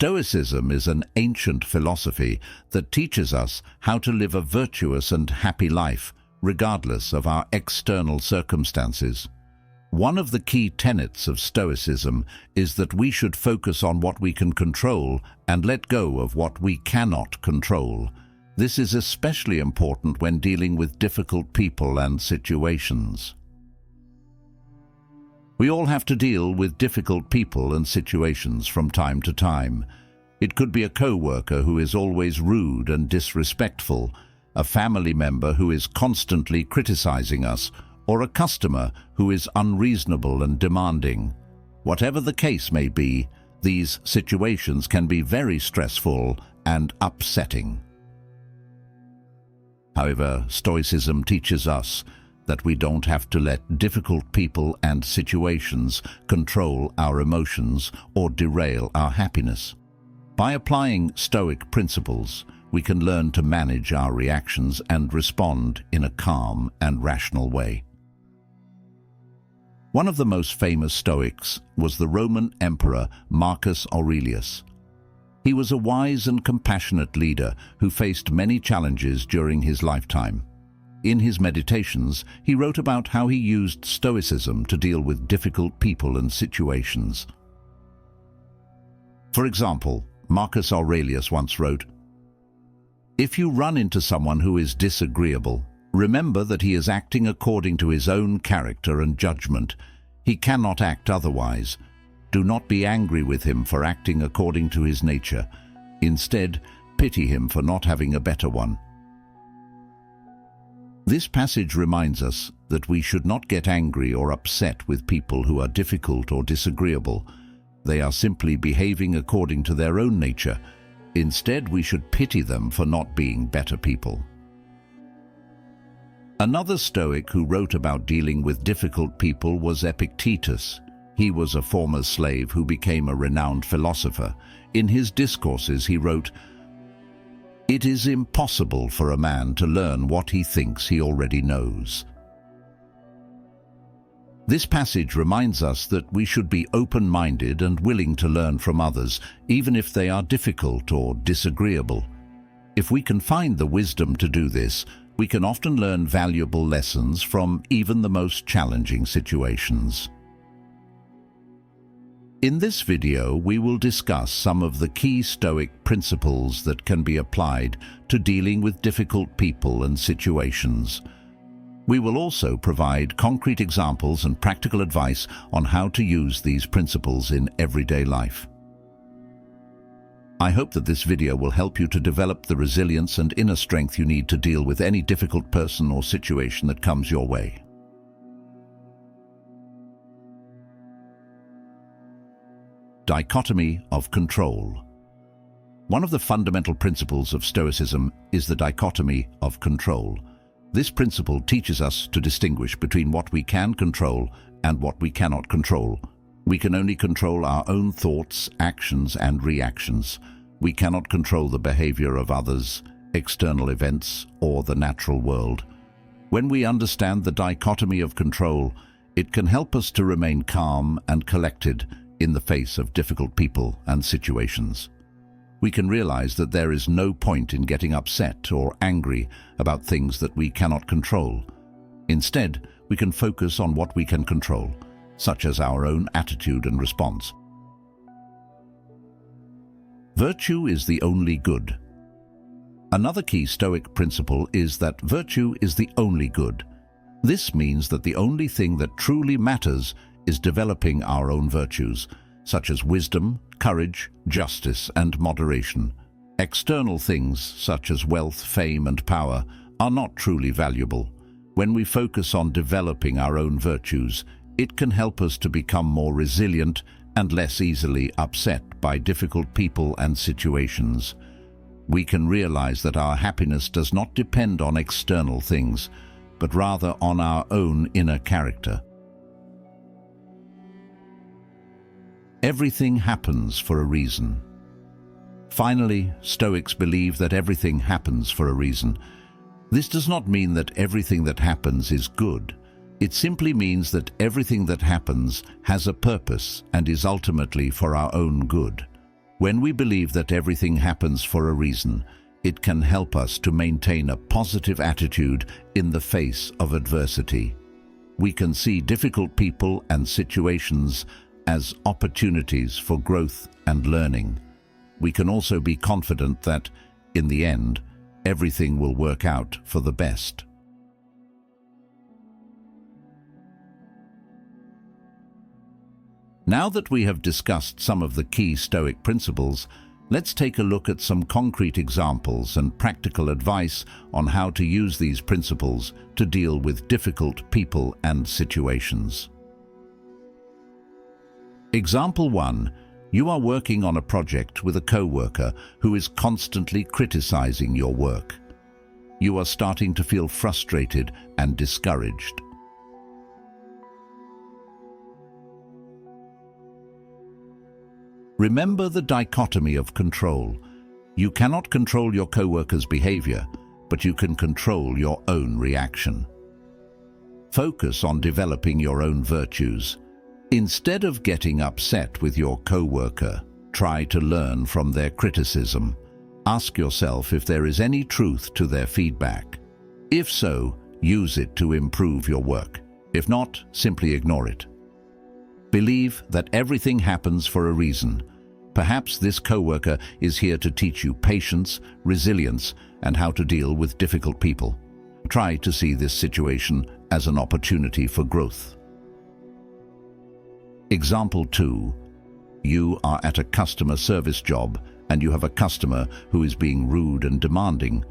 Stoicism is an ancient philosophy that teaches us how to live a virtuous and happy life, regardless of our external circumstances. One of the key tenets of Stoicism is that we should focus on what we can control and let go of what we cannot control. This is especially important when dealing with difficult people and situations. We all have to deal with difficult people and situations from time to time. It could be a coworker who is always rude and disrespectful, a family member who is constantly criticizing us, or a customer who is unreasonable and demanding. Whatever the case may be, these situations can be very stressful and upsetting. However, Stoicism teaches us that we don't have to let difficult people and situations control our emotions or derail our happiness. By applying Stoic principles, we can learn to manage our reactions and respond in a calm and rational way. One of the most famous Stoics was the Roman Emperor Marcus Aurelius. He was a wise and compassionate leader who faced many challenges during his lifetime. In his meditations, he wrote about how he used Stoicism to deal with difficult people and situations. For example, Marcus Aurelius once wrote, "If you run into someone who is disagreeable, remember that he is acting according to his own character and judgment. He cannot act otherwise. Do not be angry with him for acting according to his nature. Instead, pity him for not having a better one." This passage reminds us that we should not get angry or upset with people who are difficult or disagreeable. They are simply behaving according to their own nature. Instead, we should pity them for not being better people. Another Stoic who wrote about dealing with difficult people was Epictetus. He was a former slave who became a renowned philosopher. In his discourses, he wrote, "It is impossible for a man to learn what he thinks he already knows." This passage reminds us that we should be open-minded and willing to learn from others, even if they are difficult or disagreeable. If we can find the wisdom to do this, we can often learn valuable lessons from even the most challenging situations. In this video, we will discuss some of the key Stoic principles that can be applied to dealing with difficult people and situations. We will also provide concrete examples and practical advice on how to use these principles in everyday life. I hope that this video will help you to develop the resilience and inner strength you need to deal with any difficult person or situation that comes your way. Dichotomy of control. One of the fundamental principles of Stoicism is the dichotomy of control. This principle teaches us to distinguish between what we can control and what we cannot control. We can only control our own thoughts, actions, and reactions. We cannot control the behavior of others, external events, or the natural world. When we understand the dichotomy of control, it can help us to remain calm and collected in the face of difficult people and situations. We can realize that there is no point in getting upset or angry about things that we cannot control. Instead, we can focus on what we can control, such as our own attitude and response. Virtue is the only good. Another key Stoic principle is that virtue is the only good. This means that the only thing that truly matters is developing our own virtues, such as wisdom, courage, justice, and moderation. External things, such as wealth, fame, and power, are not truly valuable. When we focus on developing our own virtues, it can help us to become more resilient and less easily upset by difficult people and situations. We can realize that our happiness does not depend on external things, but rather on our own inner character. Everything happens for a reason. Finally, Stoics believe that everything happens for a reason. This does not mean that everything that happens is good. It simply means that everything that happens has a purpose and is ultimately for our own good. When we believe that everything happens for a reason, it can help us to maintain a positive attitude in the face of adversity. We can see difficult people and situations as opportunities for growth and learning. We can also be confident that, in the end, everything will work out for the best. Now that we have discussed some of the key Stoic principles, let's take a look at some concrete examples and practical advice on how to use these principles to deal with difficult people and situations. Example 1. You are working on a project with a coworker who is constantly criticizing your work. You are starting to feel frustrated and discouraged. Remember the dichotomy of control. You cannot control your coworker's behavior, but you can control your own reaction. Focus on developing your own virtues. Instead of getting upset with your coworker, try to learn from their criticism. Ask yourself if there is any truth to their feedback. If so, use it to improve your work. If not, simply ignore it. Believe that everything happens for a reason. Perhaps this coworker is here to teach you patience, resilience, and how to deal with difficult people. Try to see this situation as an opportunity for growth. Example 2. You are at a customer service job and you have a customer who is being rude and demanding.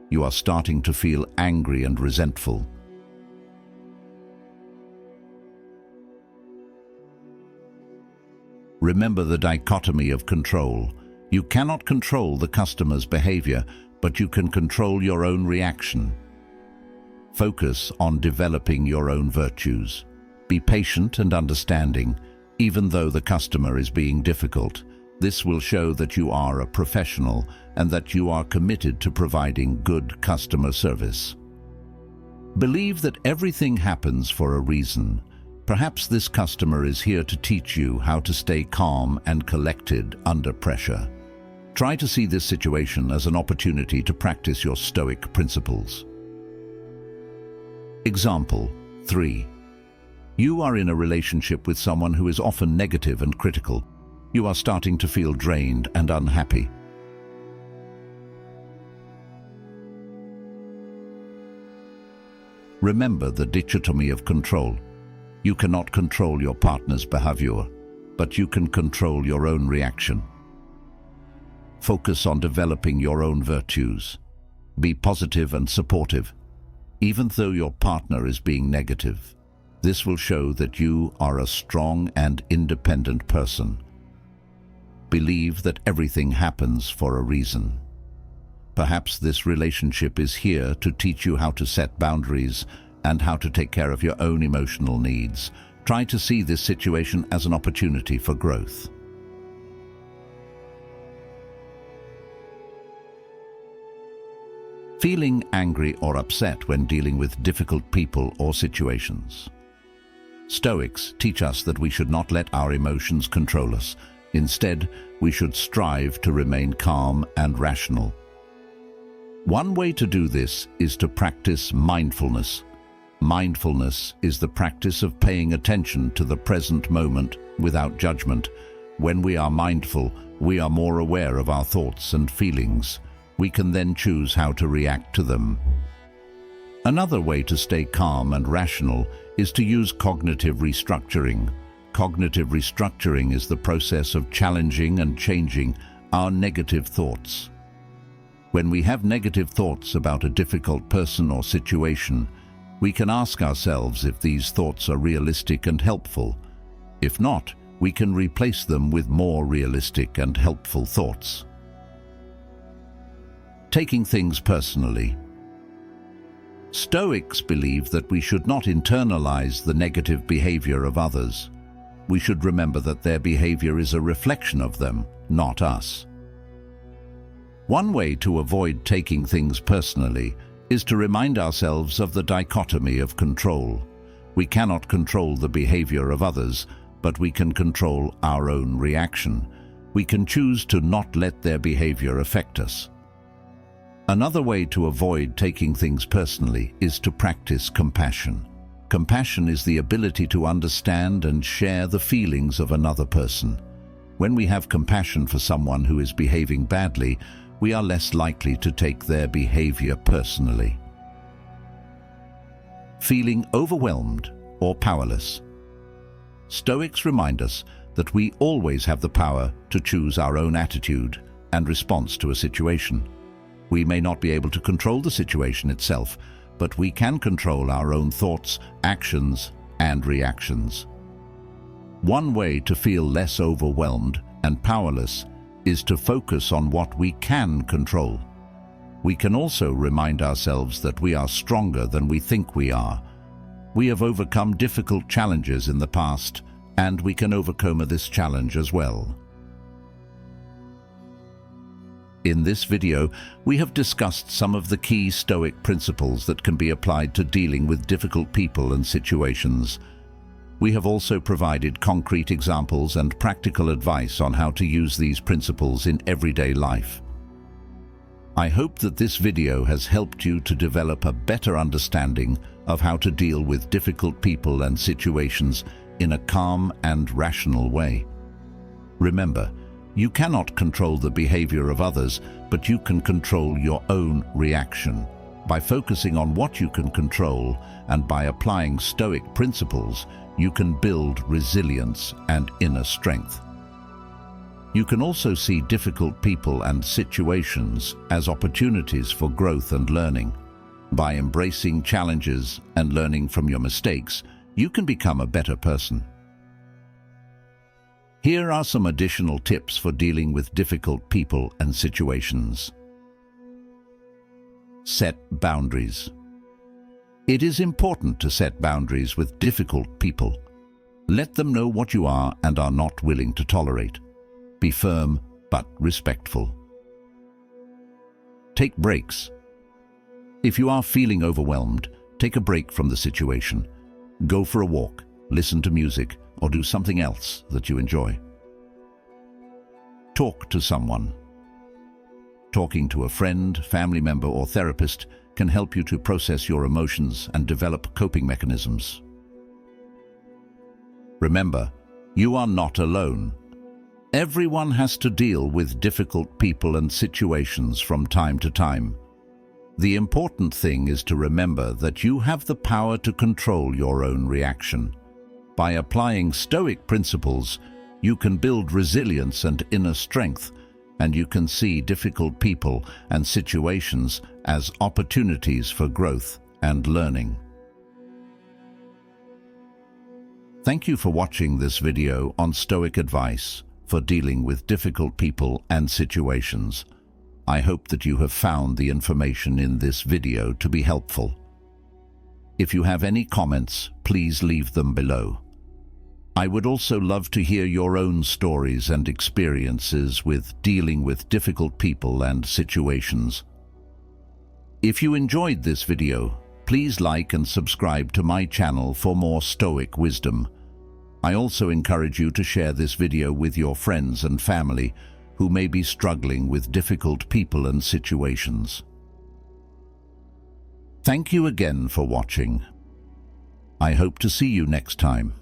You are starting to feel angry and resentful. Remember the dichotomy of control. You cannot control the customer's behavior, but you can control your own reaction. Focus on developing your own virtues. Be patient and understanding, even though the customer is being difficult. This will show that you are a professional and that you are committed to providing good customer service. Believe that everything happens for a reason. Perhaps this customer is here to teach you how to stay calm and collected under pressure. Try to see this situation as an opportunity to practice your Stoic principles. Example 3. You are in a relationship with someone who is often negative and critical. You are starting to feel drained and unhappy. Remember the dichotomy of control. You cannot control your partner's behavior, but you can control your own reaction. Focus on developing your own virtues. Be positive and supportive, even though your partner is being negative. This will show that you are a strong and independent person. Believe that everything happens for a reason. Perhaps this relationship is here to teach you how to set boundaries and how to take care of your own emotional needs. Try to see this situation as an opportunity for growth. Feeling angry or upset when dealing with difficult people or situations. Stoics teach us that we should not let our emotions control us. Instead, we should strive to remain calm and rational. One way to do this is to practice mindfulness. Mindfulness is the practice of paying attention to the present moment without judgment. When we are mindful, we are more aware of our thoughts and feelings. We can then choose how to react to them. Another way to stay calm and rational is to use cognitive restructuring. Cognitive restructuring is the process of challenging and changing our negative thoughts. When we have negative thoughts about a difficult person or situation, we can ask ourselves if these thoughts are realistic and helpful. If not, we can replace them with more realistic and helpful thoughts. Taking things personally. Stoics believe that we should not internalize the negative behavior of others. We should remember that their behavior is a reflection of them, not us. One way to avoid taking things personally is to remind ourselves of the dichotomy of control. We cannot control the behavior of others, but we can control our own reaction. We can choose to not let their behavior affect us. Another way to avoid taking things personally is to practice compassion. Compassion is the ability to understand and share the feelings of another person. When we have compassion for someone who is behaving badly, we are less likely to take their behavior personally. Feeling overwhelmed or powerless. Stoics remind us that we always have the power to choose our own attitude and response to a situation. We may not be able to control the situation itself, but we can control our own thoughts, actions, and reactions. One way to feel less overwhelmed and powerless is to focus on what we can control. We can also remind ourselves that we are stronger than we think we are. We have overcome difficult challenges in the past, and we can overcome this challenge as well. In this video, we have discussed some of the key Stoic principles that can be applied to dealing with difficult people and situations. We have also provided concrete examples and practical advice on how to use these principles in everyday life. I hope that this video has helped you to develop a better understanding of how to deal with difficult people and situations in a calm and rational way. Remember, you cannot control the behavior of others, but you can control your own reaction. By focusing on what you can control and by applying Stoic principles, you can build resilience and inner strength. You can also see difficult people and situations as opportunities for growth and learning. By embracing challenges and learning from your mistakes, you can become a better person. Here are some additional tips for dealing with difficult people and situations. Set boundaries. It is important to set boundaries with difficult people. Let them know what you are and are not willing to tolerate. Be firm but respectful. Take breaks. If you are feeling overwhelmed, take a break from the situation. Go for a walk, listen to music, or do something else that you enjoy. Talk to someone. Talking to a friend, family member, or therapist can help you to process your emotions and develop coping mechanisms. Remember, you are not alone. Everyone has to deal with difficult people and situations from time to time. The important thing is to remember that you have the power to control your own reaction. By applying Stoic principles, you can build resilience and inner strength, and you can see difficult people and situations as opportunities for growth and learning. Thank you for watching this video on Stoic advice for dealing with difficult people and situations. I hope that you have found the information in this video to be helpful. If you have any comments, please leave them below. I would also love to hear your own stories and experiences with dealing with difficult people and situations. If you enjoyed this video, please like and subscribe to my channel for more Stoic wisdom. I also encourage you to share this video with your friends and family who may be struggling with difficult people and situations. Thank you again for watching. I hope to see you next time.